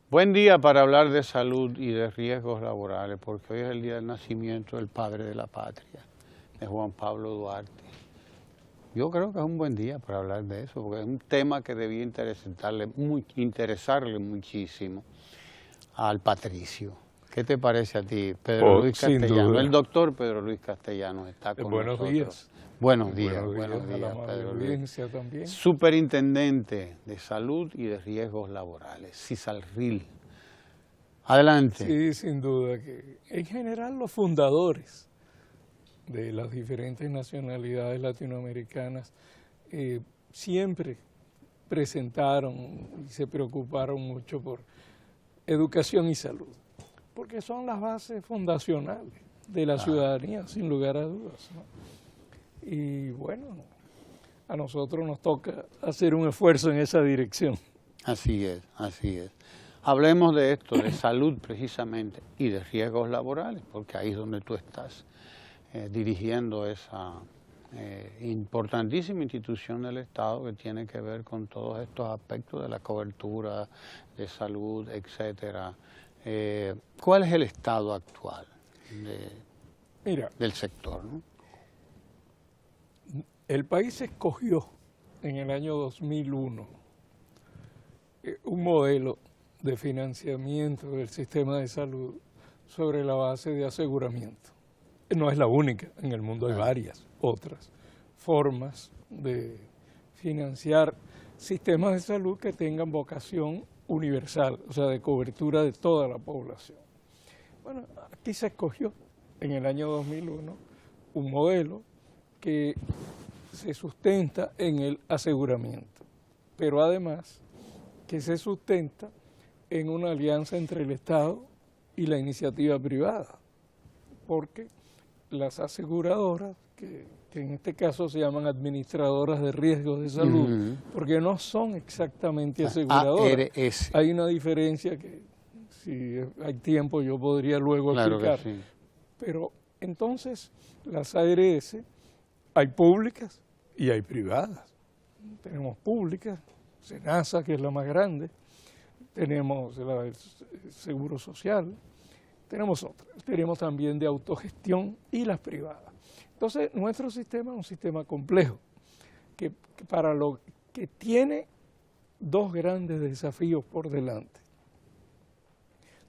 Buen día para hablar de salud y de riesgos laborales, porque hoy es el día del nacimiento del padre de la patria, de Juan Pablo Duarte. Yo creo que es un buen día para hablar de eso, porque es un tema que debía interesarle muchísimo al patricio. ¿Qué te parece a ti, Pedro Luis Castellano? El doctor Pedro Luis Castellano está con nosotros. Buenos días. Buenos días, Pedro Luis. También. Superintendente de Salud y de Riesgos Laborales, CISALRIL. Adelante. Sí, sin duda que en general los fundadores de las diferentes nacionalidades latinoamericanas siempre presentaron y se preocuparon mucho por educación y salud, porque son las bases fundacionales de la ciudadanía, sin lugar a dudas, ¿no? Y bueno, a nosotros nos toca hacer un esfuerzo en esa dirección. Así es, así es. Hablemos de esto, de salud precisamente, y de riesgos laborales, porque ahí es donde tú estás dirigiendo esa importantísima institución del Estado que tiene que ver con todos estos aspectos de la cobertura de salud, etcétera. ¿Cuál es el estado actual del sector, ¿no? El país escogió en el año 2001 un modelo de financiamiento del sistema de salud sobre la base de aseguramiento. No es la única, en el mundo hay varias otras formas de financiar sistemas de salud que tengan vocación universal, o sea, de cobertura de toda la población. Bueno, aquí se escogió en el año 2001 un modelo que se sustenta en el aseguramiento, pero además que se sustenta en una alianza entre el Estado y la iniciativa privada, porque las aseguradoras, que en este caso se llaman administradoras de riesgos de salud, porque no son exactamente aseguradoras. ARS. Hay una diferencia que, si hay tiempo, yo podría luego explicar. Que sí. Pero entonces, las ARS, hay públicas y hay privadas. Tenemos públicas, SENASA, que es la más grande, tenemos el Seguro Social, tenemos otras, tenemos también de autogestión y las privadas. Entonces, nuestro sistema es un sistema complejo, que para lo que tiene dos grandes desafíos por delante,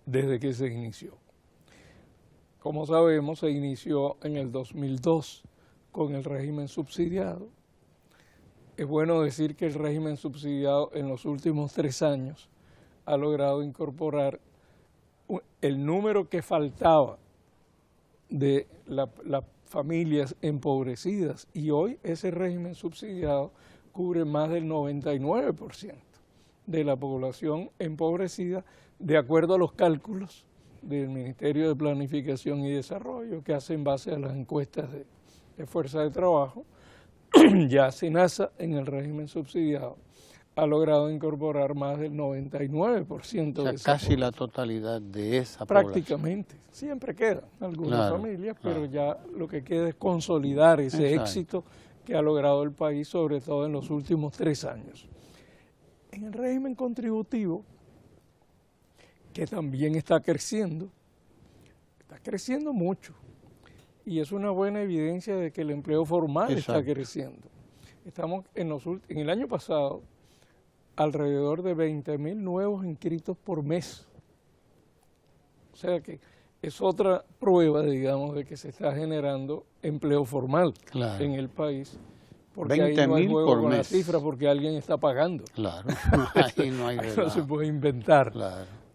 desde que se inició. Como sabemos, se inició en el 2002 con el régimen subsidiado. Es bueno decir que el régimen subsidiado en los últimos 3 años ha logrado incorporar el número que faltaba de las familias empobrecidas, y hoy ese régimen subsidiado cubre más del 99% de la población empobrecida, de acuerdo a los cálculos del Ministerio de Planificación y Desarrollo, que hacen base a las encuestas de fuerza de trabajo. Ya SENASA, en el régimen subsidiado, ha logrado incorporar más del 99% de esa casi la totalidad de esa prácticamente. Población. Siempre quedan algunas familias, pero ya lo que queda es consolidar ese éxito que ha logrado el país, sobre todo en los últimos 3 años. En el régimen contributivo, que también está creciendo mucho, y es una buena evidencia de que el empleo formal está creciendo. Estamos en el año pasado alrededor de 20,000 nuevos inscritos por mes. O sea que es otra prueba, digamos, de que se está generando empleo formal en el país. Porque ahí no hay juego con la cifra, porque alguien está pagando. Claro, ahí no hay no se puede inventar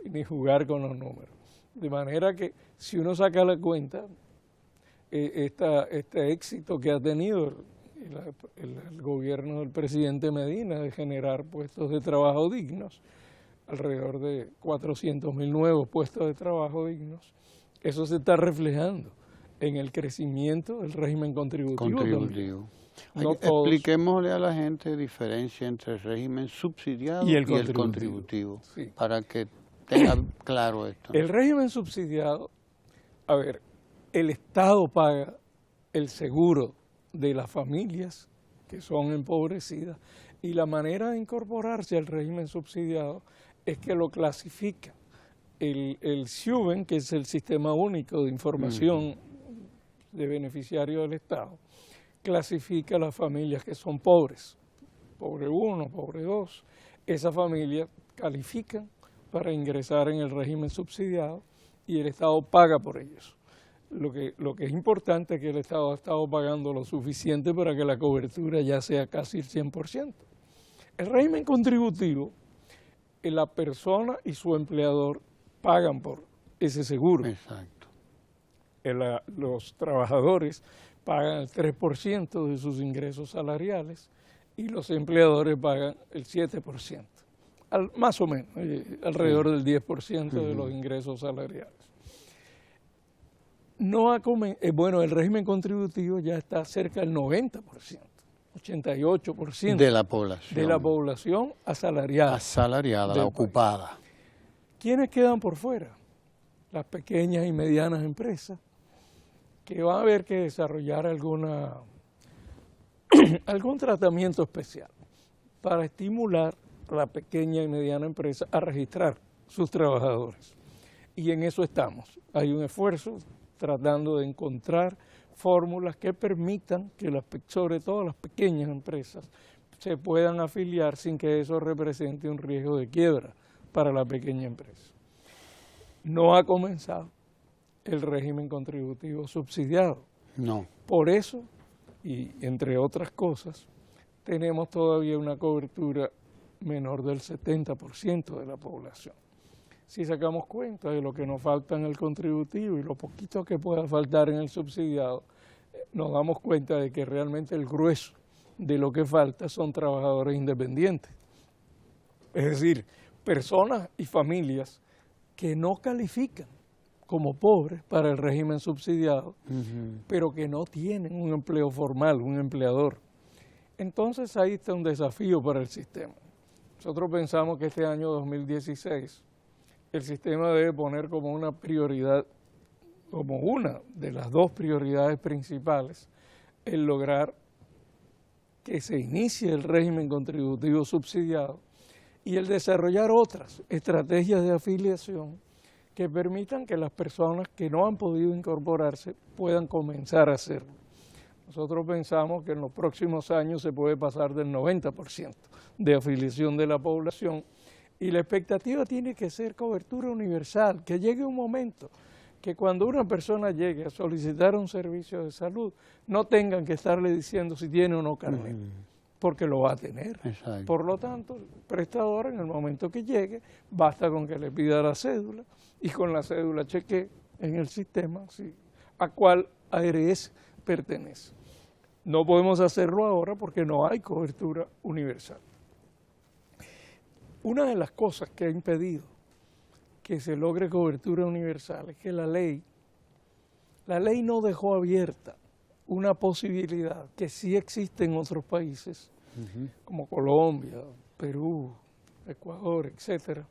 ni jugar con los números. De manera que si uno saca la cuenta, este éxito que ha tenido el gobierno del presidente Medina de generar puestos de trabajo dignos, alrededor de 400,000 nuevos puestos de trabajo dignos, eso se está reflejando en el crecimiento del régimen contributivo. Expliquémosle a la gente diferencia entre el régimen subsidiado y el contributivo, para que tenga claro esto. El régimen subsidiado, a ver, el Estado paga el seguro de las familias que son empobrecidas, y la manera de incorporarse al régimen subsidiado es que lo clasifica. El SIUBEN, que es el Sistema Único de Información de Beneficiarios del Estado, clasifica a las familias que son pobres, pobre 1, pobre 2. Esas familias califican para ingresar en el régimen subsidiado y el Estado paga por ellos. Lo que es importante es que el Estado ha estado pagando lo suficiente para que la cobertura ya sea casi el 100%. El régimen contributivo, la persona y su empleador pagan por ese seguro. Exacto. Los trabajadores pagan el 3% de sus ingresos salariales y los empleadores pagan el 7%, más o menos, alrededor del 10% de los ingresos salariales. Bueno, el régimen contributivo ya está cerca del 90%, 88% de la población. De la población asalariada. Asalariada, la ocupada. ¿Quiénes quedan por fuera? Las pequeñas y medianas empresas, que van a haber que desarrollar algún tratamiento especial para estimular a la pequeña y mediana empresa a registrar sus trabajadores. Y en eso estamos. Hay un esfuerzo tratando de encontrar fórmulas que permitan que sobre todo las pequeñas empresas se puedan afiliar sin que eso represente un riesgo de quiebra para la pequeña empresa. No ha comenzado el régimen contributivo subsidiado. No. Por eso, y entre otras cosas, tenemos todavía una cobertura menor del 70% de la población. Si sacamos cuenta de lo que nos falta en el contributivo y lo poquito que pueda faltar en el subsidiado, nos damos cuenta de que realmente el grueso de lo que falta son trabajadores independientes. Es decir, personas y familias que no califican como pobres para el régimen subsidiado, pero que no tienen un empleo formal, un empleador. Entonces ahí está un desafío para el sistema. Nosotros pensamos que este año 2016 el sistema debe poner como una prioridad, como una de las dos prioridades principales, el lograr que se inicie el régimen contributivo subsidiado y el desarrollar otras estrategias de afiliación que permitan que las personas que no han podido incorporarse puedan comenzar a hacerlo. Nosotros pensamos que en los próximos años se puede pasar del 90% de afiliación de la población y la expectativa tiene que ser cobertura universal, que llegue un momento que cuando una persona llegue a solicitar un servicio de salud no tengan que estarle diciendo si tiene o no carnet, porque lo va a tener. Exacto. Por lo tanto, el prestador en el momento que llegue basta con que le pida la cédula y con la cédula chequee en el sistema a cuál ARS pertenece. No podemos hacerlo ahora porque no hay cobertura universal. Una de las cosas que ha impedido que se logre cobertura universal es que la ley no dejó abierta una posibilidad que sí existe en otros países, como Colombia, Perú, Ecuador, etcétera,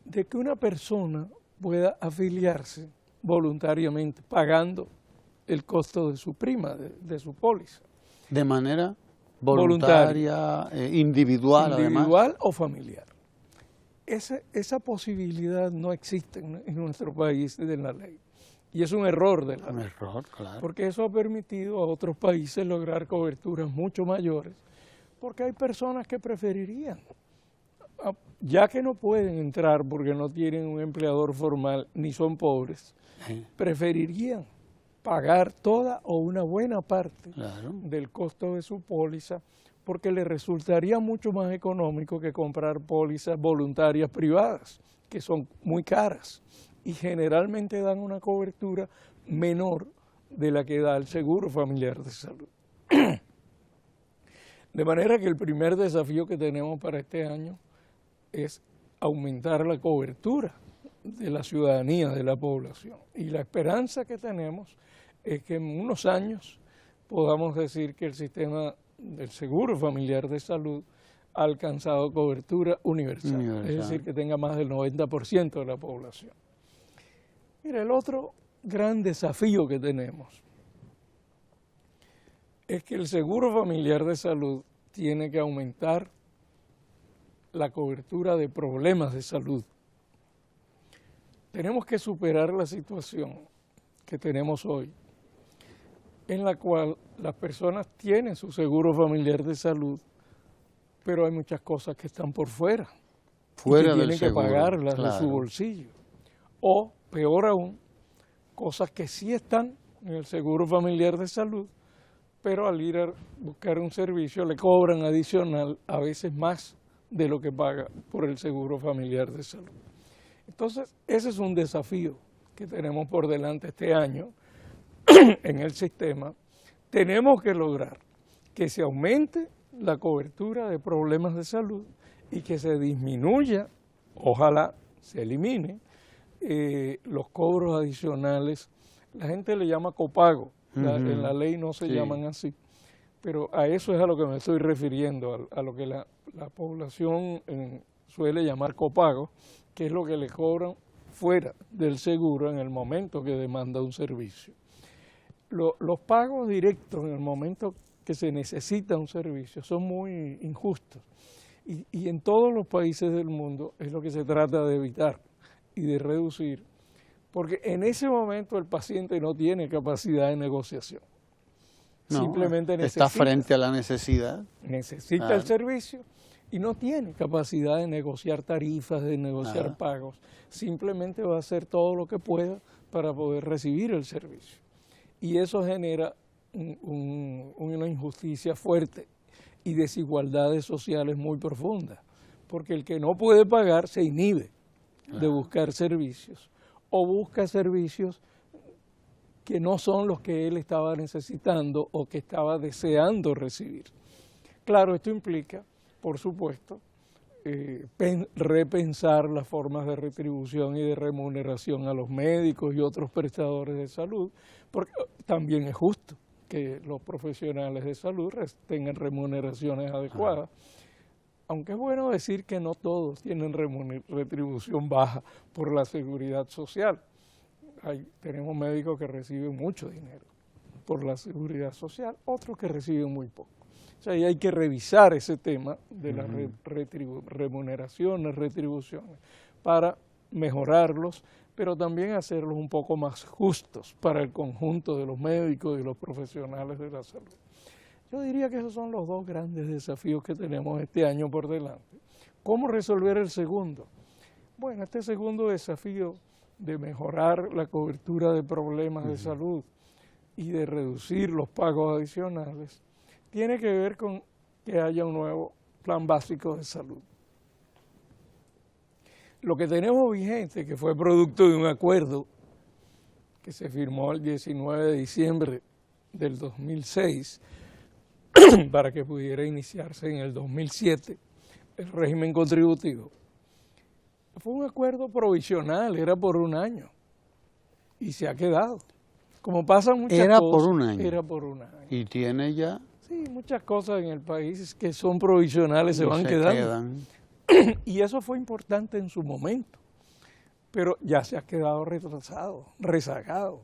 de que una persona pueda afiliarse voluntariamente pagando el costo de su prima, de su póliza. De manera voluntaria, individual además. O familiar. Esa posibilidad no existe en nuestro país de la ley. Y es un error de la ley. Un error, claro. Porque eso ha permitido a otros países lograr coberturas mucho mayores, porque hay personas que preferirían, ya que no pueden entrar porque no tienen un empleador formal ni son pobres, preferirían pagar toda o una buena parte del costo de su póliza, porque le resultaría mucho más económico que comprar pólizas voluntarias privadas, que son muy caras y generalmente dan una cobertura menor de la que da el Seguro Familiar de Salud. De manera que el primer desafío que tenemos para este año es aumentar la cobertura de la ciudadanía, de la población. Y la esperanza que tenemos es que en unos años podamos decir que el sistema del Seguro Familiar de Salud ha alcanzado cobertura universal. Es decir, que tenga más del 90% de la población. Mira, el otro gran desafío que tenemos es que el Seguro Familiar de Salud tiene que aumentar la cobertura de problemas de salud. Tenemos que superar la situación que tenemos hoy, en la cual las personas tienen su seguro familiar de salud, pero hay muchas cosas que están por fuera. Fuera y que del tienen seguro, que pagarlas de claro. su bolsillo. O, peor aún, cosas que sí están en el seguro familiar de salud, pero al ir a buscar un servicio le cobran adicional, a veces más de lo que paga por el seguro familiar de salud. Entonces, ese es un desafío que tenemos por delante este año en el sistema. Tenemos que lograr que se aumente la cobertura de problemas de salud y que se disminuya, ojalá se elimine, los cobros adicionales. La gente le llama copago, en la ley no se llaman así, pero a eso es a lo que me estoy refiriendo, a lo que la población suele llamar copago, que es lo que le cobran fuera del seguro en el momento que demanda un servicio. Los pagos directos en el momento que se necesita un servicio son muy injustos y en todos los países del mundo es lo que se trata de evitar y de reducir, porque en ese momento el paciente no tiene capacidad de negociación. No, Simplemente está frente a la necesidad. Necesita el servicio y no tiene capacidad de negociar tarifas, de negociar pagos. Simplemente va a hacer todo lo que pueda para poder recibir el servicio. Y eso genera una injusticia fuerte y desigualdades sociales muy profundas, porque el que no puede pagar se inhibe de buscar servicios o busca servicios que no son los que él estaba necesitando o que estaba deseando recibir. Claro, esto implica, por supuesto, repensar las formas de retribución y de remuneración a los médicos y otros prestadores de salud, porque también es justo que los profesionales de salud tengan remuneraciones adecuadas, aunque es bueno decir que no todos tienen retribución baja por la seguridad social. Tenemos médicos que reciben mucho dinero por la seguridad social, otros que reciben muy poco. O sea, y hay que revisar ese tema de las remuneraciones, retribuciones, para mejorarlos, pero también hacerlos un poco más justos para el conjunto de los médicos y los profesionales de la salud. Yo diría que esos son los dos grandes desafíos que tenemos este año por delante. ¿Cómo resolver el segundo? Bueno, este segundo desafío de mejorar la cobertura de problemas de salud y de reducir los pagos adicionales, tiene que ver con que haya un nuevo plan básico de salud. Lo que tenemos vigente, que fue producto de un acuerdo que se firmó el 19 de diciembre del 2006, para que pudiera iniciarse en el 2007 el régimen contributivo, fue un acuerdo provisional, era por un año, y se ha quedado. Como pasan muchas cosas. Era por un año. Era por un año. Y tiene ya. Sí, muchas cosas en el país que son provisionales se van quedando. Y eso fue importante en su momento, pero ya se ha quedado retrasado, rezagado.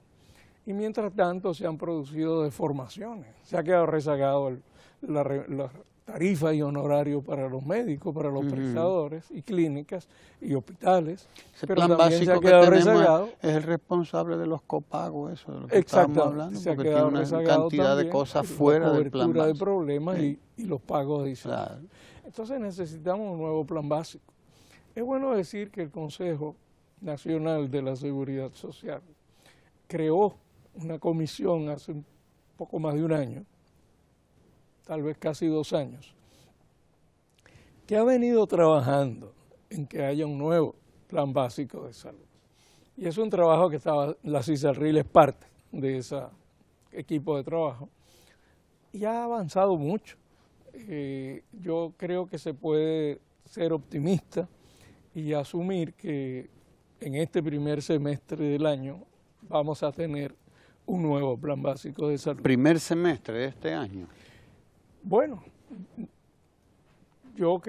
Y mientras tanto se han producido deformaciones. Se ha quedado rezagado la tarifa y honorario para los médicos, para los prestadores y clínicas y hospitales. Ese pero plan también se ha básico quedado que tenemos rezagado. Es el responsable de los copagos, eso de lo que estábamos hablando, se ha porque quedado tiene una rezagado cantidad también de cosas la fuera del plan cobertura de básico. problemas y los pagos adicionales. Claro. Entonces necesitamos un nuevo plan básico. Es bueno decir que el Consejo Nacional de la Seguridad Social creó una comisión hace un poco más de un año, tal vez casi 2 años, que ha venido trabajando en que haya un nuevo plan básico de salud. Y es un trabajo que la CISALRIL es parte de ese equipo de trabajo y ha avanzado mucho. Yo creo que se puede ser optimista y asumir que en este primer semestre del año vamos a tener un nuevo plan básico de salud. Primer semestre de este año. Bueno, yo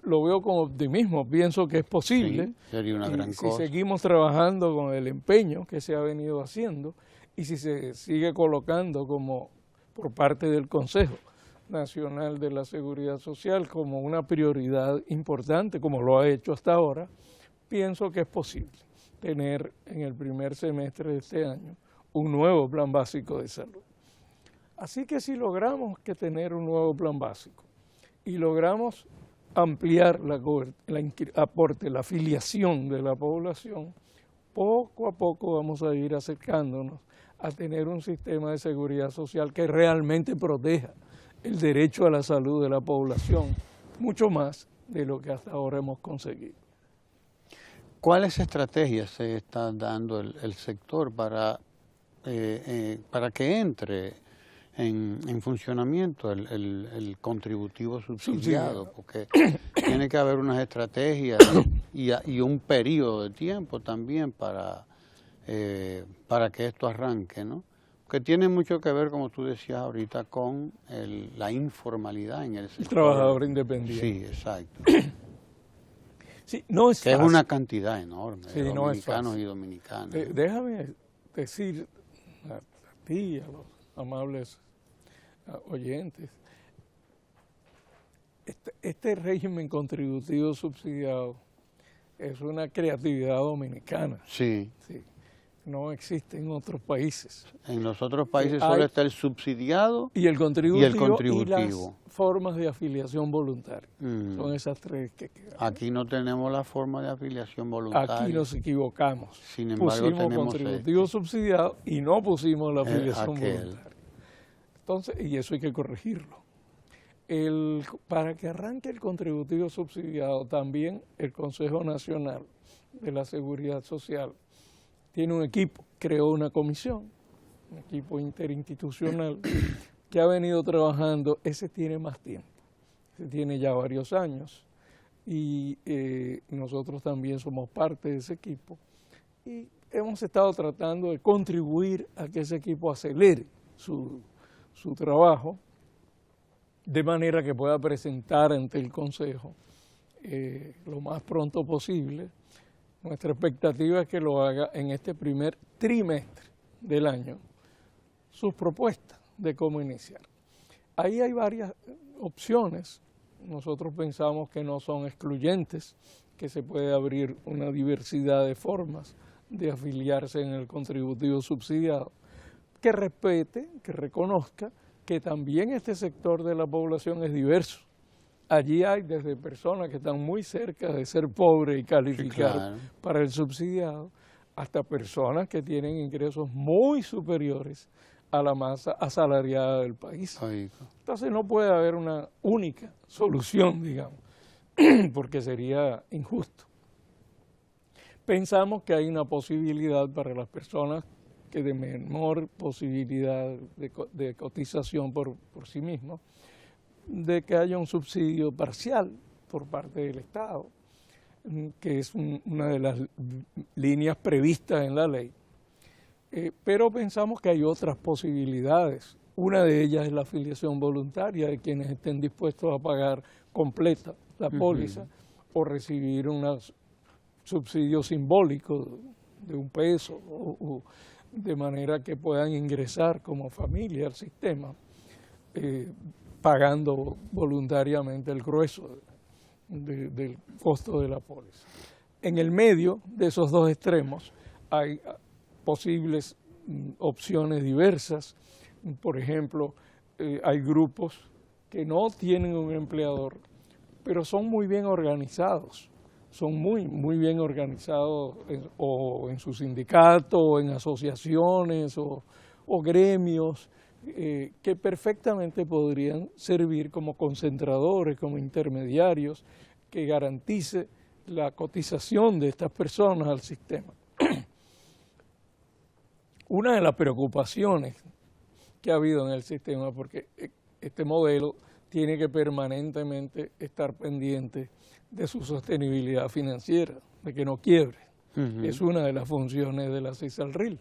lo veo con optimismo, pienso que es posible. Sí, sería una gran si cosa. seguimos trabajando con el empeño que se ha venido haciendo y si se sigue colocando como por parte del Consejo Nacional de la Seguridad Social como una prioridad importante, como lo ha hecho hasta ahora, pienso que es posible tener en el primer semestre de este año un nuevo plan básico de salud. Así que si logramos tener un nuevo plan básico y logramos ampliar la afiliación de la población, poco a poco vamos a ir acercándonos a tener un sistema de seguridad social que realmente proteja el derecho a la salud de la población, mucho más de lo que hasta ahora hemos conseguido. ¿Cuáles estrategias se está dando el sector para que entre en funcionamiento el contributivo subsidiado? Porque tiene que haber unas estrategias y un periodo de tiempo también para que esto arranque, ¿no? Que tiene mucho que ver, como tú decías ahorita, con la informalidad en el sector. El trabajador independiente. Sí, exacto. Sí, no es que fácil. Es una cantidad enorme de sí, dominicanos y dominicanas. Déjame decir a ti y a los amables oyentes, este régimen contributivo subsidiado es una creatividad dominicana. Sí. Sí. No existe en otros países. En los otros países solo está el subsidiado y el contributivo. Y las contributivo. Formas de afiliación voluntaria. Son esas tres que quedan. Aquí no tenemos la forma de afiliación voluntaria. Aquí nos equivocamos. Sin embargo, pusimos contributivo subsidiado y no pusimos la afiliación voluntaria. Entonces, y eso hay que corregirlo. Para que arranque el contributivo subsidiado, también el Consejo Nacional de la Seguridad Social tiene un equipo, creó una comisión, un equipo interinstitucional que ha venido trabajando. Ese tiene más tiempo, ese tiene ya varios años y nosotros también somos parte de ese equipo y hemos estado tratando de contribuir a que ese equipo acelere su trabajo de manera que pueda presentar ante el Consejo lo más pronto posible. Nuestra expectativa es que lo haga en este primer trimestre del año, sus propuestas de cómo iniciar. Ahí hay varias opciones. Nosotros pensamos que no son excluyentes, que se puede abrir una diversidad de formas de afiliarse en el contributivo subsidiado, que respete, que reconozca que también este sector de la población es diverso. Allí hay desde personas que están muy cerca de ser pobres y calificar claro. para el subsidiado, hasta personas que tienen ingresos muy superiores a la masa asalariada del país. Entonces no puede haber una única solución, digamos, porque sería injusto. Pensamos que hay una posibilidad para las personas que de menor posibilidad de cotización por sí mismos, de que haya un subsidio parcial por parte del Estado, que es una de las líneas previstas en la ley. Pero pensamos que hay otras posibilidades. Una de ellas es la afiliación voluntaria de quienes estén dispuestos a pagar completa la póliza o recibir un subsidio simbólico de $1 o de manera que puedan ingresar como familia al sistema, pagando voluntariamente el grueso del costo de la póliza. En el medio de esos dos extremos hay posibles opciones diversas. Por ejemplo, hay grupos que no tienen un empleador, pero son muy bien organizados. Son muy bien organizados o en su sindicato, o en asociaciones o gremios, que perfectamente podrían servir como concentradores, como intermediarios, que garantice la cotización de estas personas al sistema. Una de las preocupaciones que ha habido en el sistema, porque este modelo tiene que permanentemente estar pendiente de su sostenibilidad financiera, de que no quiebre. Es una de las funciones de la CISALRIL.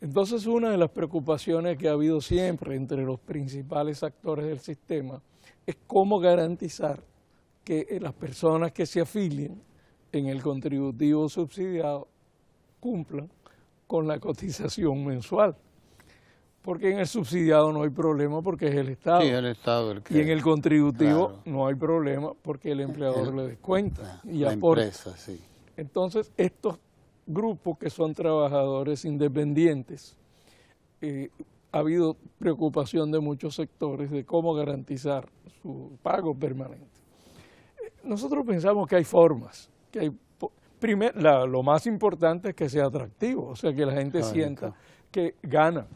Entonces, una de las preocupaciones que ha habido siempre entre los principales actores del sistema es cómo garantizar que las personas que se afilien en el contributivo subsidiado cumplan con la cotización mensual. Porque en el subsidiado no hay problema porque es el Estado. Sí, el Estado el que... Y en el contributivo claro. no hay problema porque el empleador le descuenta y la aporta. empresa, sí. Entonces, estos grupos que son trabajadores independientes, ha habido preocupación de muchos sectores de cómo garantizar su pago permanente. Nosotros pensamos que hay formas, que hay, lo más importante es que sea atractivo, o sea, que la gente sienta que gana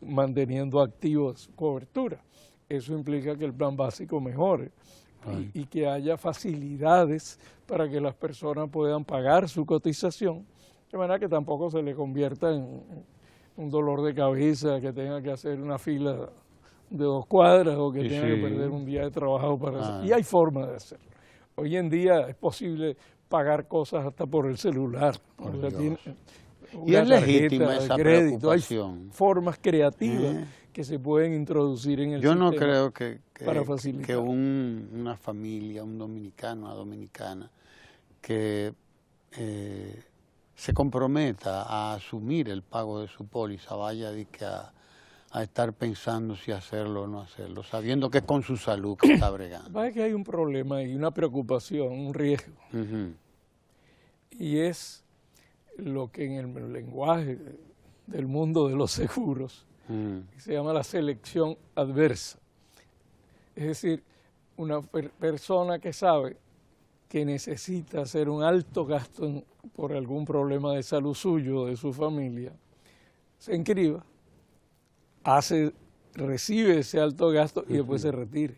manteniendo activa su cobertura. Eso implica que el plan básico mejore y que haya facilidades para que las personas puedan pagar su cotización, de manera que tampoco se le convierta en un dolor de cabeza, que tenga que hacer una fila de 2 cuadras o que tenga que perder un día de trabajo para hacerlo. Y hay formas de hacerlo. Hoy en día es posible pagar cosas hasta por el celular. Y es legítima esa preocupación. Hay formas creativas que se pueden introducir en el sistema. Yo no creo que una familia, un dominicano, una dominicana, que se comprometa a asumir el pago de su póliza, vaya a estar pensando si hacerlo o no hacerlo, sabiendo que es con su salud que está bregando. Es que hay un problema y una preocupación, un riesgo. Y es lo que en el lenguaje del mundo de los seguros se llama la selección adversa. Es decir, una persona que sabe que necesita hacer un alto gasto por algún problema de salud suyo o de su familia, se inscriba, recibe ese alto gasto y después se retire.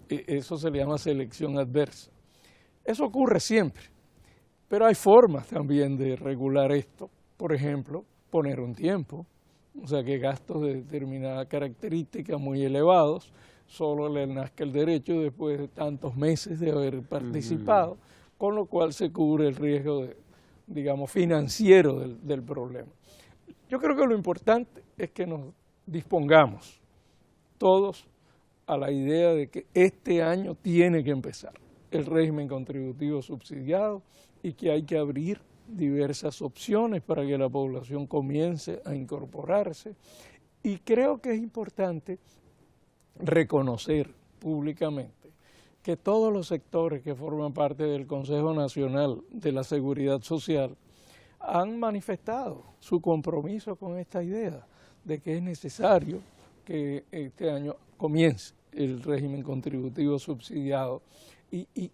Eso se le llama selección adversa. Eso ocurre siempre, pero hay formas también de regular esto. Por ejemplo, poner un tiempo, o sea que gastos de determinada característica muy elevados, solo le nazca el derecho después de tantos meses de haber participado, con lo cual se cubre el riesgo, digamos, financiero del problema. Yo creo que lo importante es que nos dispongamos todos a la idea de que este año tiene que empezar el régimen contributivo subsidiado y que hay que abrir diversas opciones para que la población comience a incorporarse. Y creo que es importante reconocer públicamente que todos los sectores que forman parte del Consejo Nacional de la Seguridad Social han manifestado su compromiso con esta idea de que es necesario que este año comience el régimen contributivo subsidiado. Y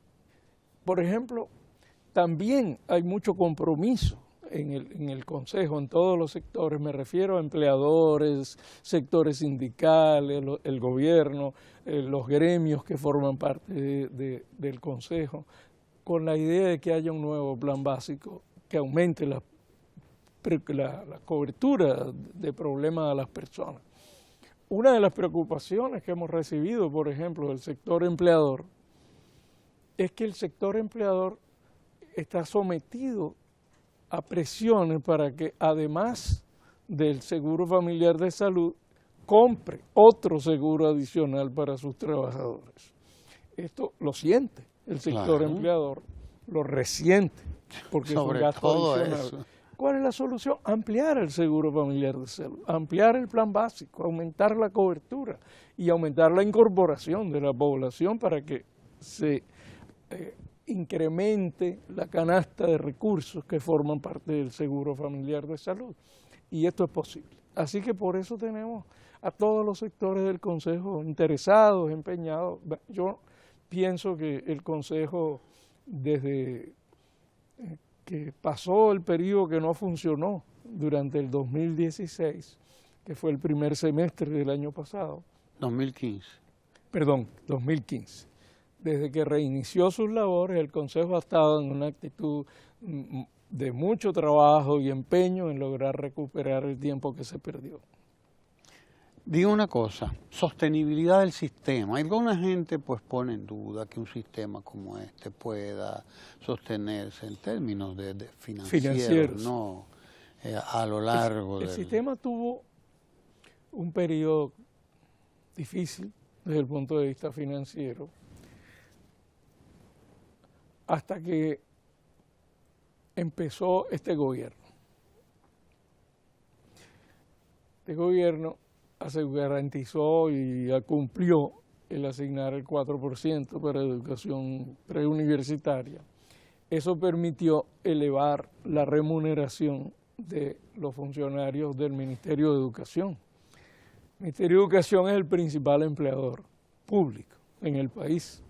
por ejemplo, también hay mucho compromiso en el Consejo, en todos los sectores, me refiero a empleadores, sectores sindicales, el gobierno, los gremios que forman parte del Consejo, con la idea de que haya un nuevo plan básico que aumente la cobertura de problemas a las personas. Una de las preocupaciones que hemos recibido, por ejemplo, del sector empleador, es que el sector empleador está sometido a presiones para que, además del seguro familiar de salud, compre otro seguro adicional para sus trabajadores. Esto lo siente el sector empleador, lo resiente, porque es un gasto adicional. Eso. ¿Cuál es la solución? Ampliar el seguro familiar de salud, ampliar el plan básico, aumentar la cobertura y aumentar la incorporación de la población para que se incremente la canasta de recursos que forman parte del seguro familiar de salud. Y esto es posible. Así que por eso tenemos a todos los sectores del Consejo interesados, empeñados. Yo pienso que el Consejo, desde que pasó el periodo que no funcionó durante el 2016, que fue el primer semestre del año pasado. 2015. Perdón, 2015. Desde que reinició sus labores, el Consejo ha estado en una actitud de mucho trabajo y empeño en lograr recuperar el tiempo que se perdió. Digo una cosa, sostenibilidad del sistema. Alguna gente pues pone en duda que un sistema como este pueda sostenerse en términos de financieros, ¿no? A lo largo del... El sistema tuvo un periodo difícil desde el punto de vista financiero, hasta que empezó este gobierno. Este gobierno garantizó y cumplió el asignar el 4% para educación preuniversitaria. Eso permitió elevar la remuneración de los funcionarios del Ministerio de Educación. El Ministerio de Educación es el principal empleador público en el país,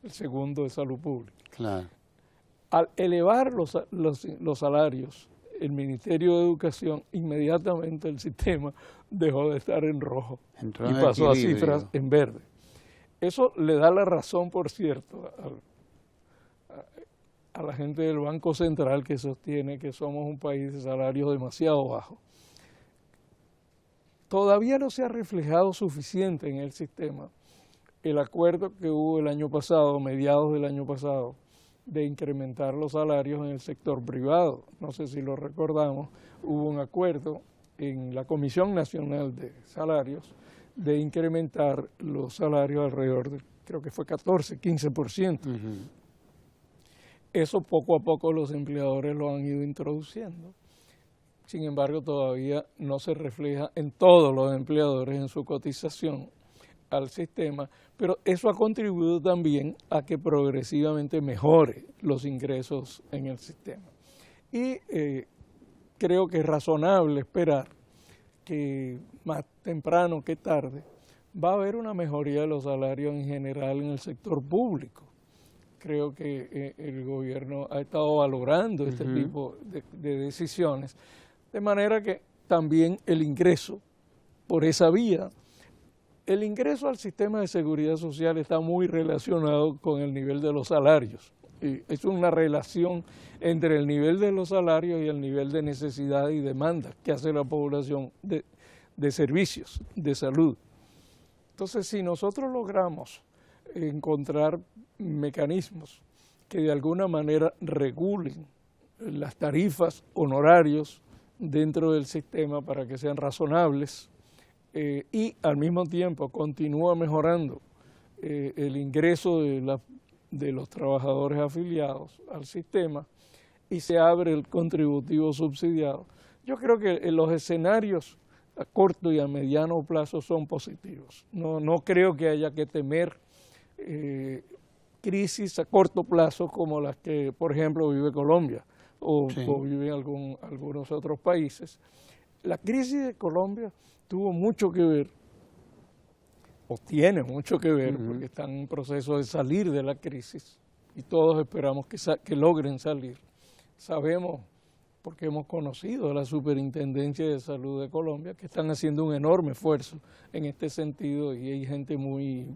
el segundo de salud pública. Claro. Al elevar los salarios, el Ministerio de Educación, inmediatamente el sistema dejó de estar en rojo y pasó a cifras en verde. Eso le da la razón, por cierto, a la gente del Banco Central, que sostiene que somos un país de salarios demasiado bajos. Todavía no se ha reflejado suficiente en el sistema el acuerdo que hubo el año pasado, mediados del año pasado, de incrementar los salarios en el sector privado. No sé si lo recordamos, hubo un acuerdo en la Comisión Nacional de Salarios de incrementar los salarios alrededor de, creo que fue 14, 15%. Eso poco a poco los empleadores lo han ido introduciendo. Sin embargo, todavía no se refleja en todos los empleadores en su cotización al sistema, pero eso ha contribuido también a que progresivamente mejore los ingresos en el sistema. Y creo que es razonable esperar que más temprano que tarde va a haber una mejoría de los salarios en general en el sector público. Creo que el gobierno ha estado valorando este tipo de decisiones, de manera que también el ingreso por esa vía, el ingreso al sistema de seguridad social está muy relacionado con el nivel de los salarios. Y es una relación entre el nivel de los salarios y el nivel de necesidad y demanda que hace la población de servicios, de salud. Entonces, si nosotros logramos encontrar mecanismos que de alguna manera regulen las tarifas, honorarios dentro del sistema para que sean razonables y al mismo tiempo continúa mejorando el ingreso de los trabajadores afiliados al sistema y se abre el contributivo subsidiado, yo creo que los escenarios a corto y a mediano plazo son positivos. No creo que haya que temer crisis a corto plazo como las que, por ejemplo, vive Colombia o viven algunos otros países. La crisis de Colombia tuvo mucho que ver, o tiene mucho que ver, porque están en proceso de salir de la crisis y todos esperamos que logren salir. Sabemos, porque hemos conocido a la Superintendencia de Salud de Colombia, que están haciendo un enorme esfuerzo en este sentido y hay gente muy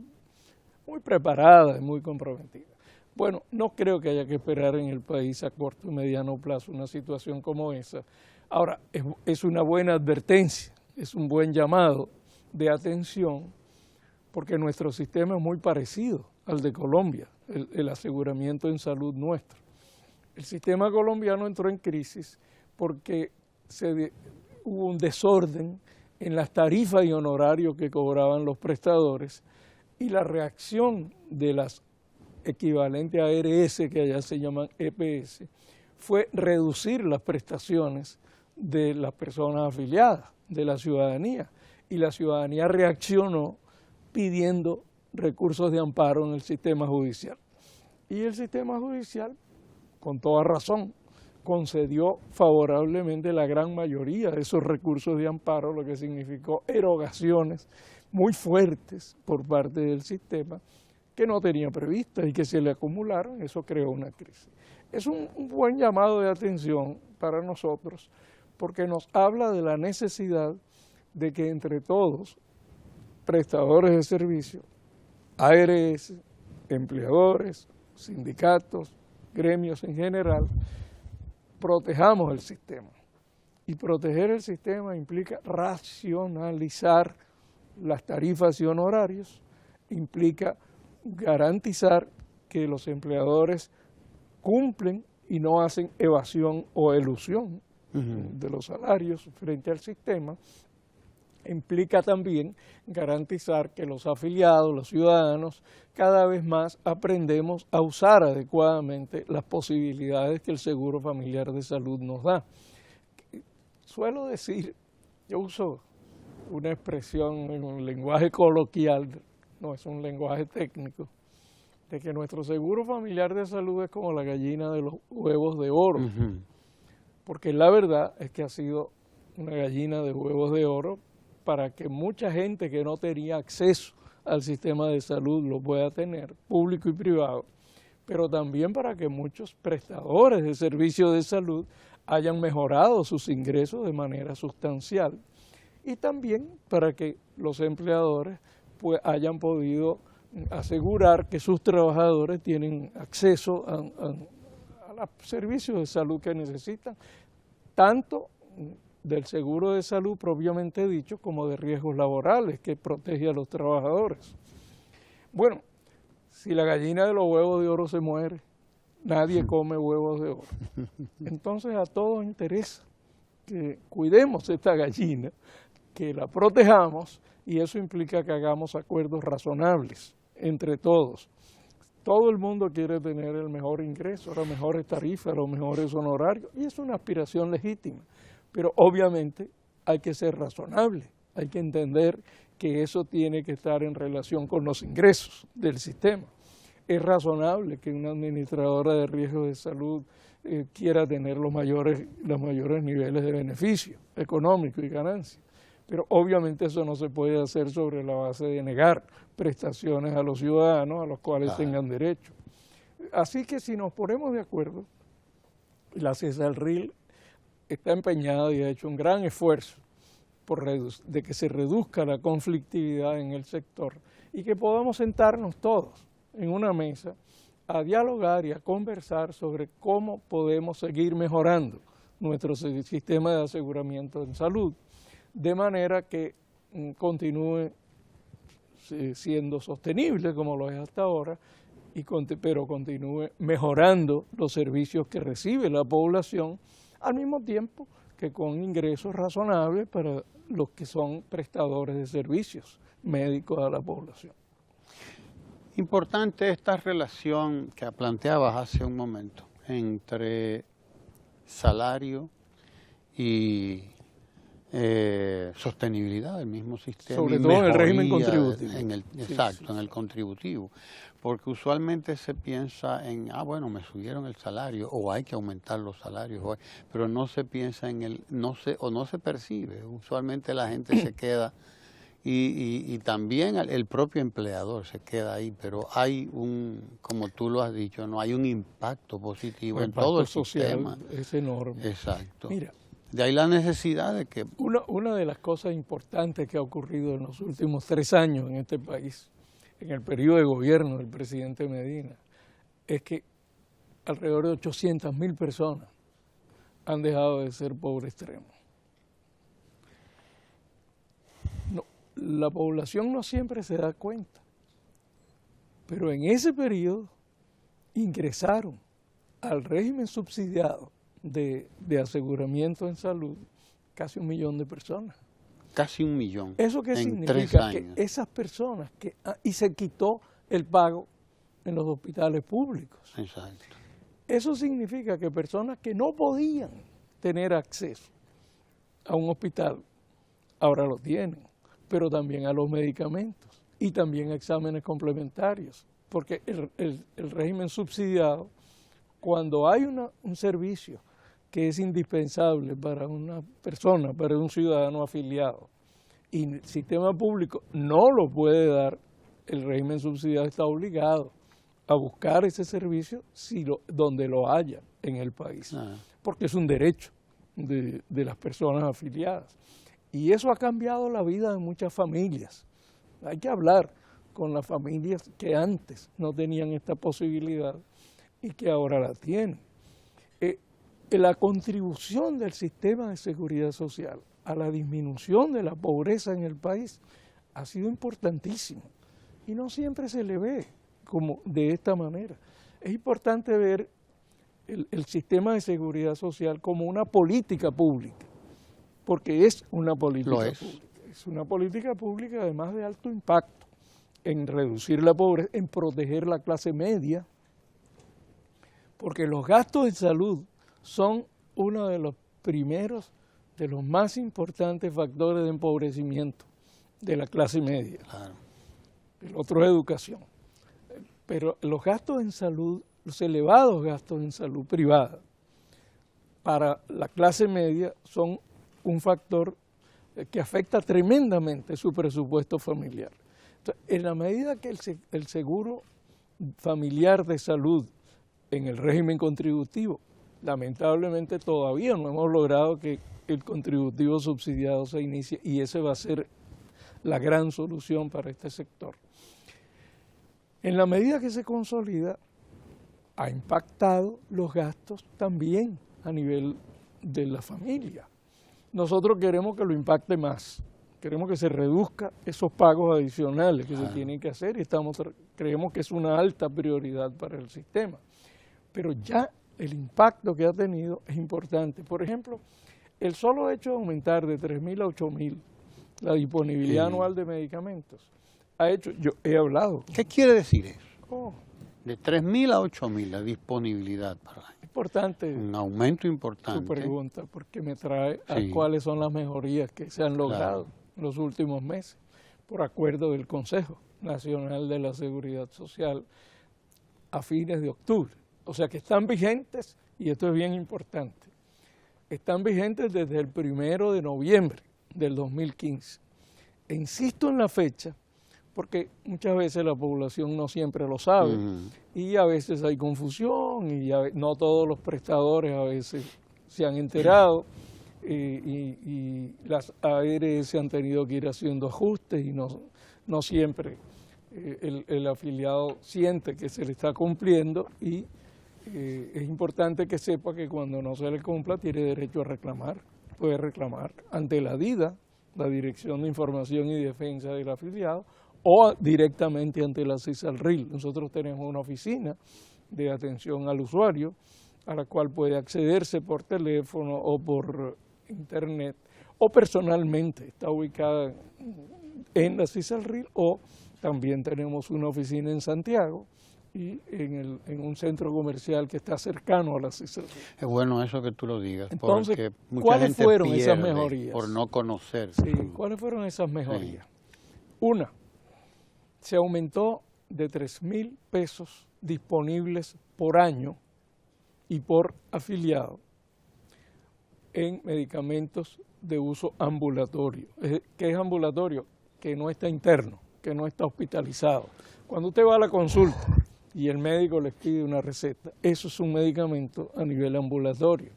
preparada y muy comprometida. Bueno, no creo que haya que esperar en el país a corto y mediano plazo una situación como esa. Ahora, es una buena advertencia, es un buen llamado de atención, porque nuestro sistema es muy parecido al de Colombia, el aseguramiento en salud nuestro. El sistema colombiano entró en crisis porque hubo un desorden en las tarifas y honorarios que cobraban los prestadores y la reacción de las equivalentes a ARS, que allá se llaman EPS, fue reducir las prestaciones de las personas afiliadas, de la ciudadanía, y la ciudadanía reaccionó pidiendo recursos de amparo en el sistema judicial. Y el sistema judicial, con toda razón, concedió favorablemente la gran mayoría de esos recursos de amparo, lo que significó erogaciones muy fuertes por parte del sistema que no tenía previstas y que se le acumularon. Eso creó una crisis. Es un buen llamado de atención para nosotros porque nos habla de la necesidad de que entre todos, prestadores de servicios, ARS, empleadores, sindicatos, gremios en general, protejamos el sistema. Y proteger el sistema implica racionalizar las tarifas y honorarios, implica garantizar que los empleadores cumplen y no hacen evasión o elusión de los salarios frente al sistema. Implica también garantizar que los afiliados, los ciudadanos, cada vez más aprendemos a usar adecuadamente las posibilidades que el Seguro Familiar de Salud nos da. Suelo decir, yo uso una expresión en un lenguaje coloquial, no es un lenguaje técnico, de que nuestro seguro familiar de salud es como la gallina de los huevos de oro, porque la verdad es que ha sido una gallina de huevos de oro para que mucha gente que no tenía acceso al sistema de salud lo pueda tener, público y privado, pero también para que muchos prestadores de servicios de salud hayan mejorado sus ingresos de manera sustancial y también para que los empleadores pues, hayan podido asegurar que sus trabajadores tienen acceso a los servicios de salud que necesitan, tanto del seguro de salud propiamente dicho como de riesgos laborales que protege a los trabajadores. Bueno, si la gallina de los huevos de oro se muere, nadie come huevos de oro. Entonces a todos interesa que cuidemos esta gallina, que la protejamos y eso implica que hagamos acuerdos razonables entre todos. Todo el mundo quiere tener el mejor ingreso, las mejores tarifas, los mejores honorarios y es una aspiración legítima. Pero obviamente hay que ser razonable, hay que entender que eso tiene que estar en relación con los ingresos del sistema. Es razonable que una administradora de riesgos de salud quiera tener los mayores niveles de beneficio económico y ganancia, pero obviamente eso no se puede hacer sobre la base de negar prestaciones a los ciudadanos a los cuales tengan derecho. Así que si nos ponemos de acuerdo, la CESALRIL está empeñada y ha hecho un gran esfuerzo de que se reduzca la conflictividad en el sector y que podamos sentarnos todos en una mesa a dialogar y a conversar sobre cómo podemos seguir mejorando nuestro sistema de aseguramiento en salud, de manera que continúe siendo sostenible como lo es hasta ahora, pero continúe mejorando los servicios que recibe la población, al mismo tiempo que con ingresos razonables para los que son prestadores de servicios médicos a la población. Importante esta relación que planteabas hace un momento entre salario y sostenibilidad del mismo sistema. Sobre todo en el régimen contributivo. Exacto, en el contributivo. Porque usualmente se piensa en, bueno, me subieron el salario o hay que aumentar los salarios, pero no se piensa en no se percibe. Usualmente la gente se queda y también el propio empleador se queda ahí, pero hay como tú lo has dicho, no hay un impacto positivo en todo el sistema. Es enorme. Exacto. Mira, de ahí la necesidad de que... Una de las cosas importantes que ha ocurrido en los últimos 3 años en este país, en el periodo de gobierno del presidente Medina, es que alrededor de 800.000 personas han dejado de ser pobre extremo. No, la población no siempre se da cuenta, pero en ese periodo ingresaron al régimen subsidiado de aseguramiento en salud casi 1 millón de personas. Casi 1 millón. ¿Eso qué en significa? 3 años. Que esas personas y se quitó el pago en los hospitales públicos. Exacto. Eso significa que personas que no podían tener acceso a un hospital, ahora lo tienen, pero también a los medicamentos y también a exámenes complementarios, porque el régimen subsidiado, cuando hay un servicio que es indispensable para una persona, para un ciudadano afiliado, y el sistema público no lo puede dar, el régimen subsidiado está obligado a buscar ese servicio donde lo haya en el país, porque es un derecho de las personas afiliadas. Y eso ha cambiado la vida de muchas familias. Hay que hablar con las familias que antes no tenían esta posibilidad y que ahora la tienen. La contribución del sistema de seguridad social a la disminución de la pobreza en el país ha sido importantísima y no siempre se le ve como de esta manera. Es importante ver el sistema de seguridad social como una política pública, porque es una política pública. Es una política pública además de alto impacto en reducir la pobreza, en proteger la clase media, porque los gastos en salud son uno de los primeros, de los más importantes factores de empobrecimiento de la clase media. Claro. El otro es educación. Pero los gastos en salud, los elevados gastos en salud privada para la clase media son un factor que afecta tremendamente su presupuesto familiar. Entonces, en la medida que el seguro familiar de salud en el régimen contributivo, lamentablemente todavía no hemos logrado que el contributivo subsidiado se inicie y ese va a ser la gran solución para este sector. En la medida que se consolida, ha impactado los gastos también a nivel de la familia. Nosotros queremos que lo impacte más, queremos que se reduzca esos pagos adicionales que se tienen que hacer y creemos que es una alta prioridad para el sistema. Pero ya el impacto que ha tenido es importante. Por ejemplo, el solo hecho de aumentar de 3.000 a 8.000 la disponibilidad anual de medicamentos ha hecho, yo he hablado. ¿Qué quiere decir eso? Oh, De 3.000 a 8.000 la disponibilidad para la gente. importante Un aumento importante. tu pregunta, porque me trae a Sí. cuáles son las mejorías que se han logrado en los últimos meses por acuerdo del Consejo Nacional de la Seguridad Social a fines de octubre. O sea que están vigentes, y esto es bien importante, están vigentes desde el 1 de noviembre del 2015. E insisto en la fecha, porque muchas veces la población no siempre lo sabe, y a veces hay confusión, y no todos los prestadores a veces se han enterado, y las ARS han tenido que ir haciendo ajustes, y no siempre el afiliado siente que se le está cumpliendo, y es importante que sepa que cuando no se le cumpla tiene derecho a reclamar, puede reclamar ante la DIDA, la Dirección de Información y Defensa del Afiliado, o directamente ante la CISALRIL. Nosotros tenemos una oficina de atención al usuario a la cual puede accederse por teléfono o por internet o personalmente. Está ubicada en la CISALRIL, o también tenemos una oficina en Santiago y en un centro comercial que está cercano a la CISALRIL. Es bueno eso que tú lo digas, Entonces, porque mucha ¿cuáles gente fueron esas pierde mejorías? por no conocer. Sí, ¿cuáles fueron esas mejorías? Una, se aumentó de 3.000 pesos disponibles por año y por afiliado en medicamentos de uso ambulatorio. ¿Qué es ambulatorio? Que no está interno, que no está hospitalizado. Cuando usted va a la consulta y el médico les pide una receta, eso es un medicamento a nivel ambulatorio.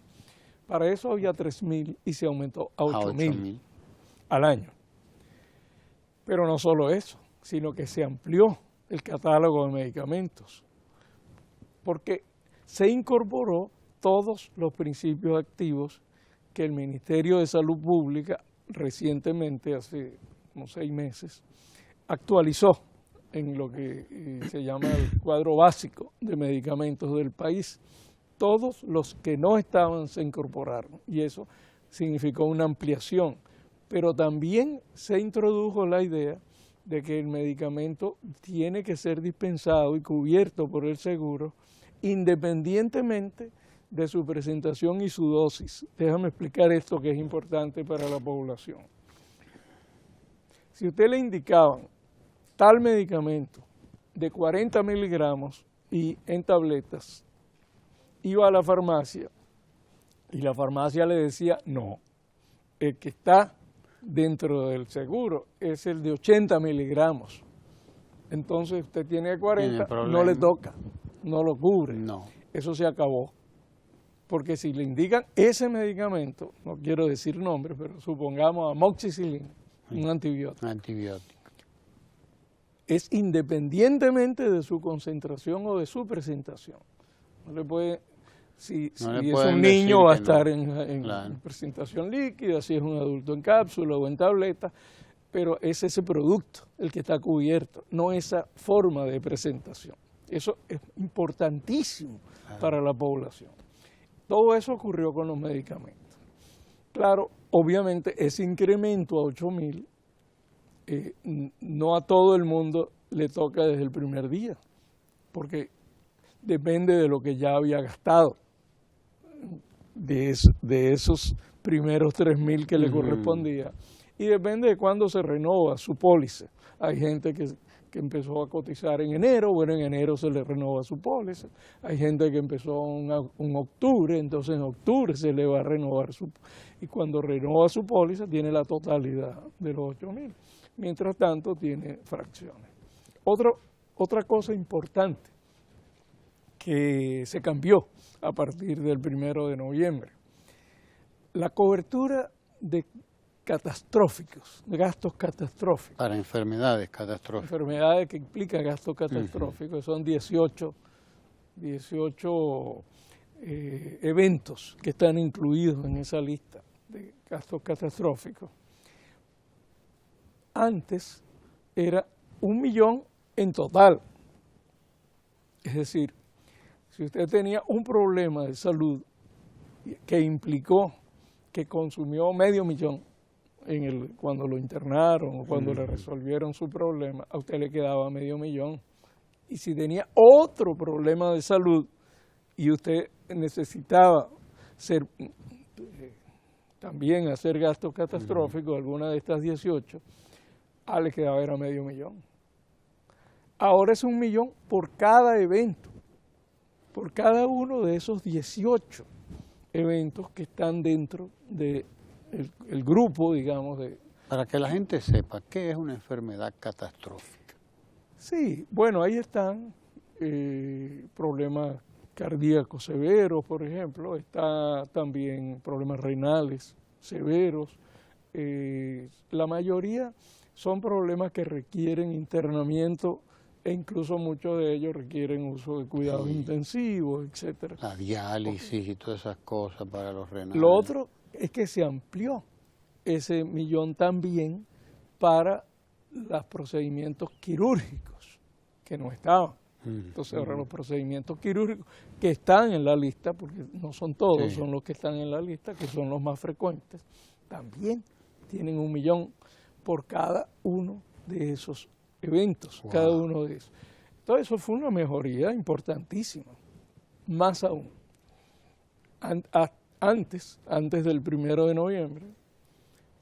Para eso había 3.000 y se aumentó a 8.000 al año. Pero no solo eso, sino que se amplió el catálogo de medicamentos, porque se incorporó todos los principios activos que el Ministerio de Salud Pública recientemente, hace unos 6 meses, actualizó en lo que se llama el cuadro básico de medicamentos del país. Todos los que no estaban se incorporaron y eso significó una ampliación, pero también se introdujo la idea de que el medicamento tiene que ser dispensado y cubierto por el seguro independientemente de su presentación y su dosis. Déjame explicar esto que es importante para la población. Si usted le indicaban tal medicamento de 40 miligramos y en tabletas, iba a la farmacia y la farmacia le decía no, el que está dentro del seguro es el de 80 miligramos. Entonces usted tiene 40, no le toca, no lo cubre. No. Eso se acabó. Porque si le indican ese medicamento, no quiero decir nombres, pero supongamos amoxicilina, un antibiótico. Antibiótico. Es independientemente de su concentración o de su presentación. No le puede, si es un niño va a estar en presentación líquida, si es un adulto en cápsula o en tableta, pero es ese producto el que está cubierto, no esa forma de presentación. Eso es importantísimo para la población. Todo eso ocurrió con los medicamentos. Claro, obviamente ese incremento a 8.000 no a todo el mundo le toca desde el primer día, porque depende de lo que ya había gastado, de esos primeros 3.000 que le correspondía, y depende de cuándo se renova su póliza. Hay gente que empezó a cotizar en enero, bueno, en enero se le renova su póliza. Hay gente que empezó en octubre, entonces en octubre se le va a renovar y cuando renova su póliza tiene la totalidad de los 8.000. Mientras tanto tiene fracciones. Otra cosa importante que se cambió a partir del 1 de noviembre, la cobertura de catastróficos, de gastos catastróficos. Para enfermedades catastróficas. Enfermedades que implican gastos catastróficos, son 18 eventos que están incluidos en esa lista de gastos catastróficos. Antes era 1 millón en total. Es decir, si usted tenía un problema de salud que implicó que consumió $500,000 cuando lo internaron o cuando le resolvieron su problema, a usted le quedaba $500,000. Y si tenía otro problema de salud y usted necesitaba también hacer gastos catastróficos, alguna de estas 18, le quedaba era $500,000. Ahora es 1 millón por cada evento, por cada uno de esos 18 eventos que están dentro del grupo, digamos. Para que la gente sepa, ¿qué es una enfermedad catastrófica? Sí, bueno, ahí están problemas cardíacos severos, por ejemplo, está también problemas renales severos. La mayoría son problemas que requieren internamiento e incluso muchos de ellos requieren uso de cuidados intensivos, etcétera. La diálisis y todas esas cosas para los renales. Lo otro es que se amplió ese 1 millón también para los procedimientos quirúrgicos, que no estaban. Entonces ahora los procedimientos quirúrgicos que están en la lista, porque no son todos, son los que están en la lista, que son los más frecuentes, también tienen 1 millón por cada uno de esos eventos, cada uno de esos. Entonces eso fue una mejoría importantísima. Más aún, antes del 1 de noviembre,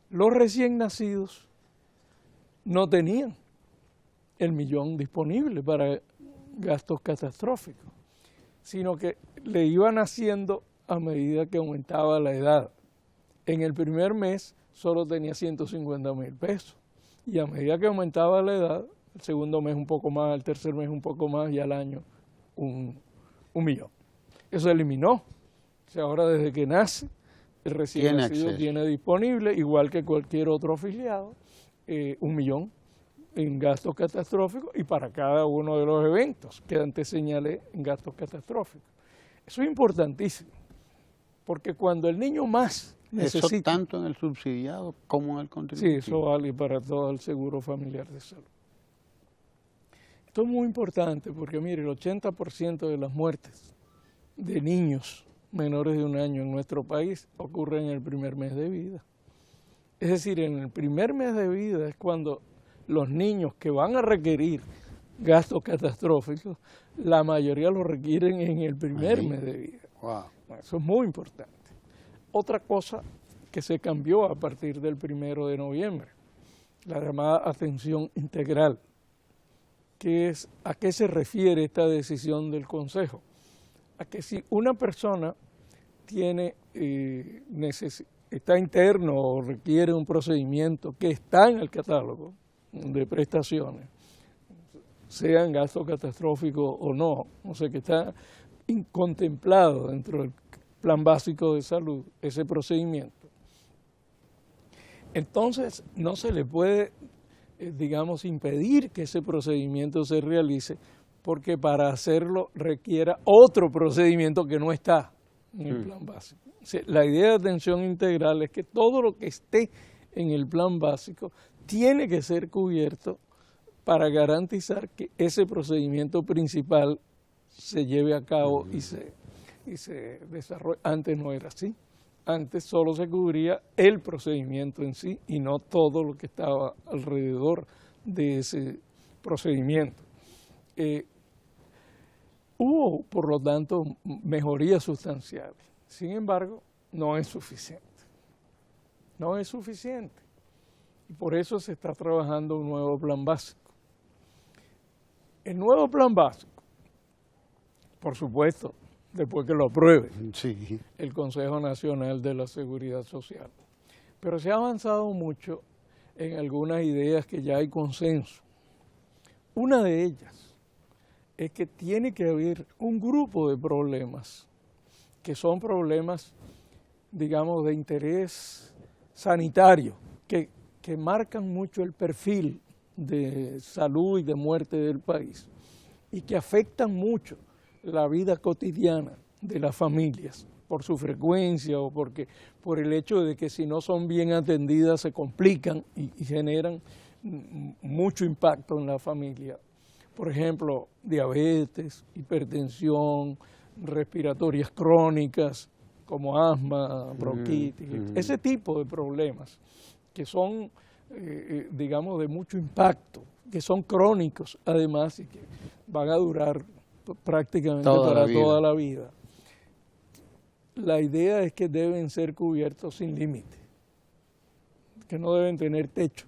los recién nacidos no tenían el 1 millón disponible para gastos catastróficos, sino que le iban haciendo a medida que aumentaba la edad. En el primer mes solo tenía 150,000 pesos y a medida que aumentaba la edad, el segundo mes un poco más, el tercer mes un poco más y al año 1 millón. Eso se eliminó. O sea, ahora desde que nace, el recién nacido tiene disponible, igual que cualquier otro afiliado, 1 millón en gastos catastróficos y para cada uno de los eventos que antes señalé en gastos catastróficos. Eso es importantísimo, porque cuando el niño más necesita... ¿Eso tanto en el subsidiado como en el contributivo? Sí, eso vale para todo el seguro familiar de salud. Esto es muy importante porque, mire, el 80% de las muertes de niños menores de 1 año en nuestro país ocurren en el primer mes de vida. Es decir, en el primer mes de vida es cuando los niños que van a requerir gastos catastróficos, la mayoría lo requieren en el primer mes de vida. Wow. Eso es muy importante. Otra cosa que se cambió a partir del 1 de noviembre, la llamada atención integral, que es a qué se refiere esta decisión del Consejo. A que si una persona tiene está interno o requiere un procedimiento que está en el catálogo de prestaciones, sean gastos catastróficos o no, o sea que está contemplado dentro del plan básico de salud ese procedimiento, entonces no se le puede, digamos, impedir que ese procedimiento se realice, porque para hacerlo requiera otro procedimiento que no está en el plan básico. O sea, la idea de atención integral es que todo lo que esté en el plan básico tiene que ser cubierto para garantizar que ese procedimiento principal se lleve a cabo y se desarrolle. Antes no era así. Antes solo se cubría el procedimiento en sí y no todo lo que estaba alrededor de ese procedimiento. Hubo, por lo tanto, mejorías sustanciales. Sin embargo, no es suficiente. No es suficiente. Y por eso se está trabajando un nuevo plan básico. El nuevo plan básico, por supuesto, después que lo apruebe Sí. el Consejo Nacional de la Seguridad Social. Pero se ha avanzado mucho en algunas ideas que ya hay consenso. Una de ellas es que tiene que haber un grupo de problemas que son problemas, digamos, de interés sanitario, que marcan mucho el perfil de salud y de muerte del país y que afectan mucho la vida cotidiana de las familias por su frecuencia o por el hecho de que si no son bien atendidas se complican y generan mucho impacto en la familia. Por ejemplo, diabetes, hipertensión, respiratorias crónicas como asma, bronquitis, ese tipo de problemas que son, digamos, de mucho impacto, que son crónicos además y que van a durar prácticamente para toda la vida. La idea es que deben ser cubiertos sin límite, que no deben tener techo.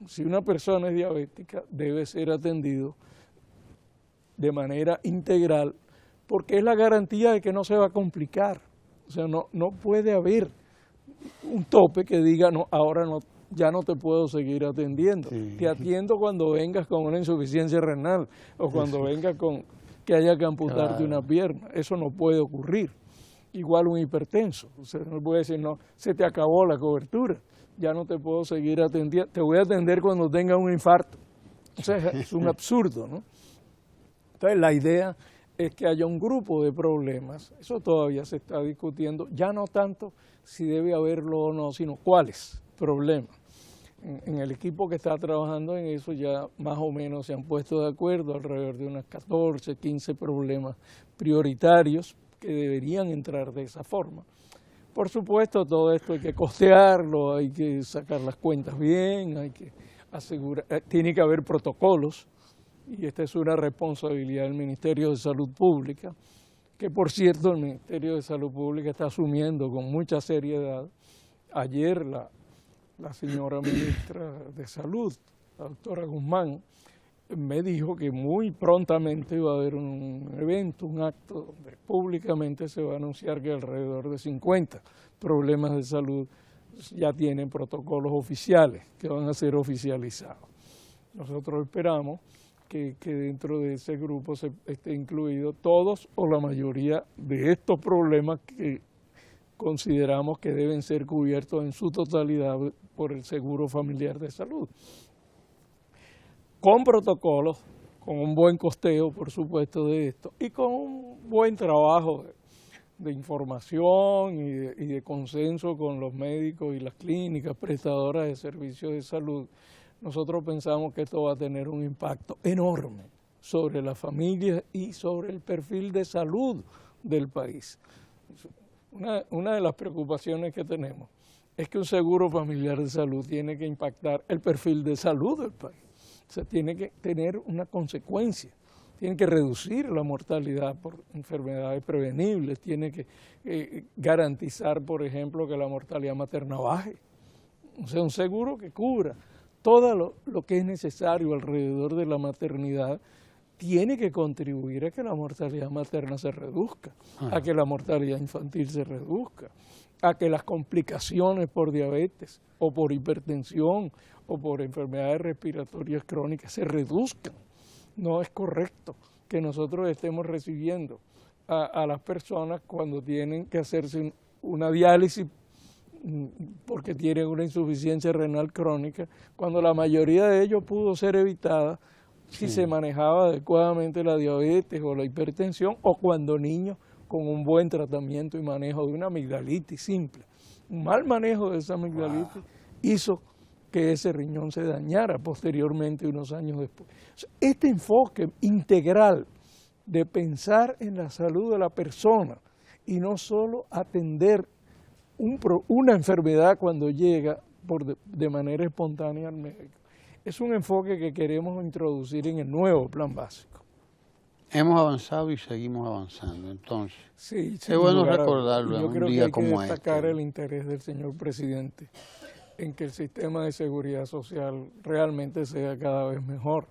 Si una persona es diabética, debe ser atendido de manera integral, porque es la garantía de que no se va a complicar. O sea, no puede haber un tope que diga, no, ahora no, ya no te puedo seguir atendiendo. Sí. Te atiendo cuando vengas con una insuficiencia renal o cuando vengas con que haya que amputarte una pierna. Eso no puede ocurrir. Igual un hipertenso. O sea, no puede decir, no, se te acabó la cobertura, ya no te puedo seguir atendiendo, te voy a atender cuando tenga un infarto. O sea, es un absurdo, ¿no? Entonces, la idea es que haya un grupo de problemas, eso todavía se está discutiendo, ya no tanto si debe haberlo o no, sino cuáles problemas. En el equipo que está trabajando en eso ya más o menos se han puesto de acuerdo alrededor de unas 14, 15 problemas prioritarios que deberían entrar de esa forma. Por supuesto, todo esto hay que costearlo, hay que sacar las cuentas bien, hay que asegurar, tiene que haber protocolos, y esta es una responsabilidad del Ministerio de Salud Pública, que por cierto el Ministerio de Salud Pública está asumiendo con mucha seriedad. Ayer la señora ministra de Salud, la doctora Guzmán, me dijo que muy prontamente va a haber un evento, un acto donde públicamente se va a anunciar que alrededor de 50 problemas de salud ya tienen protocolos oficiales que van a ser oficializados. Nosotros esperamos que dentro de ese grupo se esté incluido todos o la mayoría de estos problemas que consideramos que deben ser cubiertos en su totalidad por el Seguro Familiar de Salud. Con protocolos, con un buen costeo, por supuesto, de esto, y con un buen trabajo de información y de consenso con los médicos y las clínicas prestadoras de servicios de salud. Nosotros pensamos que esto va a tener un impacto enorme sobre las familias y sobre el perfil de salud del país. Una de las preocupaciones que tenemos es que un seguro familiar de salud tiene que impactar el perfil de salud del país. O sea, tiene que tener una consecuencia, tiene que reducir la mortalidad por enfermedades prevenibles, tiene que garantizar, por ejemplo, que la mortalidad materna baje. O sea, un seguro que cubra todo lo que es necesario alrededor de la maternidad tiene que contribuir a que la mortalidad materna se reduzca, a que la mortalidad infantil se reduzca, a que las complicaciones por diabetes o por hipertensión o por enfermedades respiratorias crónicas se reduzcan. No es correcto que nosotros estemos recibiendo a las personas cuando tienen que hacerse una diálisis porque tienen una insuficiencia renal crónica, cuando la mayoría de ellos pudo ser evitada si se manejaba adecuadamente la diabetes o la hipertensión, o cuando niños con un buen tratamiento y manejo de una amigdalitis simple. Un mal manejo de esa amigdalitis hizo que ese riñón se dañara posteriormente, unos años después. O sea, este enfoque integral de pensar en la salud de la persona y no solo atender una enfermedad cuando llega de manera espontánea al médico, es un enfoque que queremos introducir en el nuevo plan básico. Hemos avanzado y seguimos avanzando, entonces. Sí, es bueno recordarlo en un día como este. Yo creo que hay que destacar el interés del señor presidente en que el sistema de seguridad social realmente sea cada vez mejor.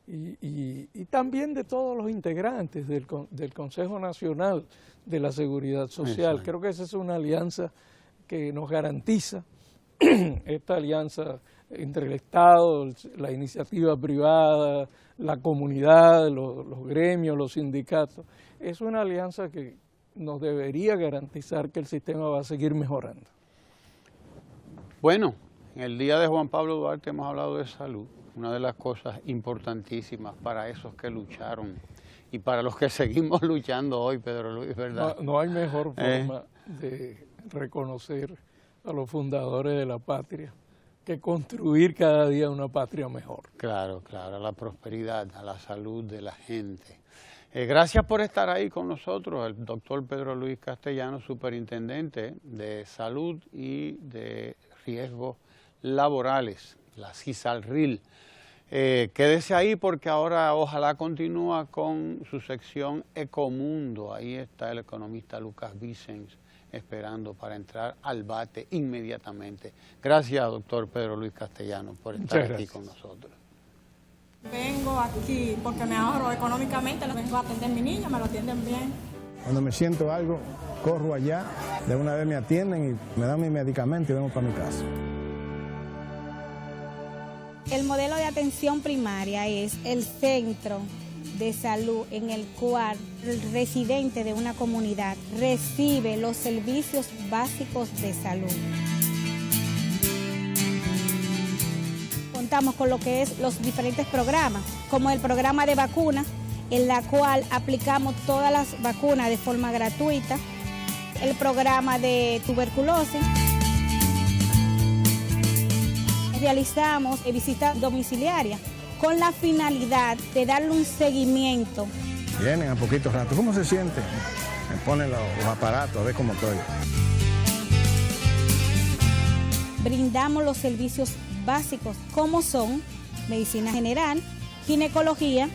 Y también de todos los integrantes del Consejo Nacional de la Seguridad Social. Exacto. Creo que esa es una alianza que nos garantiza, esta alianza entre el Estado, la iniciativa privada, la comunidad, los gremios, los sindicatos. Es una alianza que nos debería garantizar que el sistema va a seguir mejorando. Bueno, en el día de Juan Pablo Duarte hemos hablado de salud, una de las cosas importantísimas para esos que lucharon y para los que seguimos luchando hoy, Pedro Luis, ¿verdad? No hay mejor forma de reconocer a los fundadores de la patria que construir cada día una patria mejor. Claro, claro, a la prosperidad, a la salud de la gente. Gracias por estar ahí con nosotros, el doctor Pedro Luis Castellanos, superintendente de salud y de riesgos laborales, la CISALRIL. Quédese ahí porque ahora ojalá continúa con su sección Ecomundo. Ahí está el economista Lucas Vicens esperando para entrar al bate inmediatamente. Gracias, doctor Pedro Luis Castellanos, por estar aquí con nosotros. Vengo aquí porque me ahorro económicamente, lo vengo a atender a mi niño, me lo atienden bien. Cuando me siento algo, corro allá, de una vez me atienden y me dan mi medicamento y vengo para mi casa. El modelo de atención primaria es el centro de salud en el cual el residente de una comunidad recibe los servicios básicos de salud. Contamos con lo que es los diferentes programas, como el programa de vacunas, en la cual aplicamos todas las vacunas de forma gratuita, el programa de tuberculosis. Realizamos visitas domiciliarias con la finalidad de darle un seguimiento. Vienen a poquito rato. ¿Cómo se siente? Me ponen los aparatos a ver cómo estoy. Brindamos los servicios básicos como son medicina general, ginecología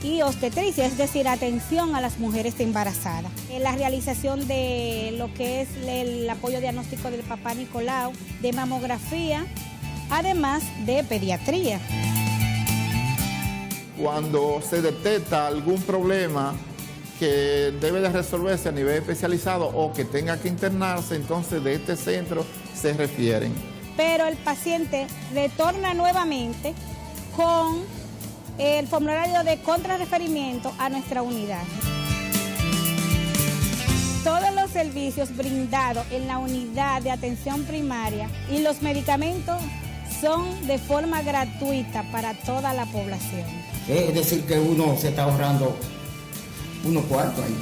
y obstetricia, es decir, atención a las mujeres embarazadas. La realización de lo que es el apoyo diagnóstico del papá Nicolau, de mamografía, además de pediatría. Cuando se detecta algún problema que debe de resolverse a nivel especializado o que tenga que internarse, entonces de este centro se refieren. Pero el paciente retorna nuevamente con el formulario de contrarreferimiento a nuestra unidad. Todos los servicios brindados en la unidad de atención primaria y los medicamentos son de forma gratuita para toda la población. Es decir, que uno se está ahorrando unos cuartos ahí.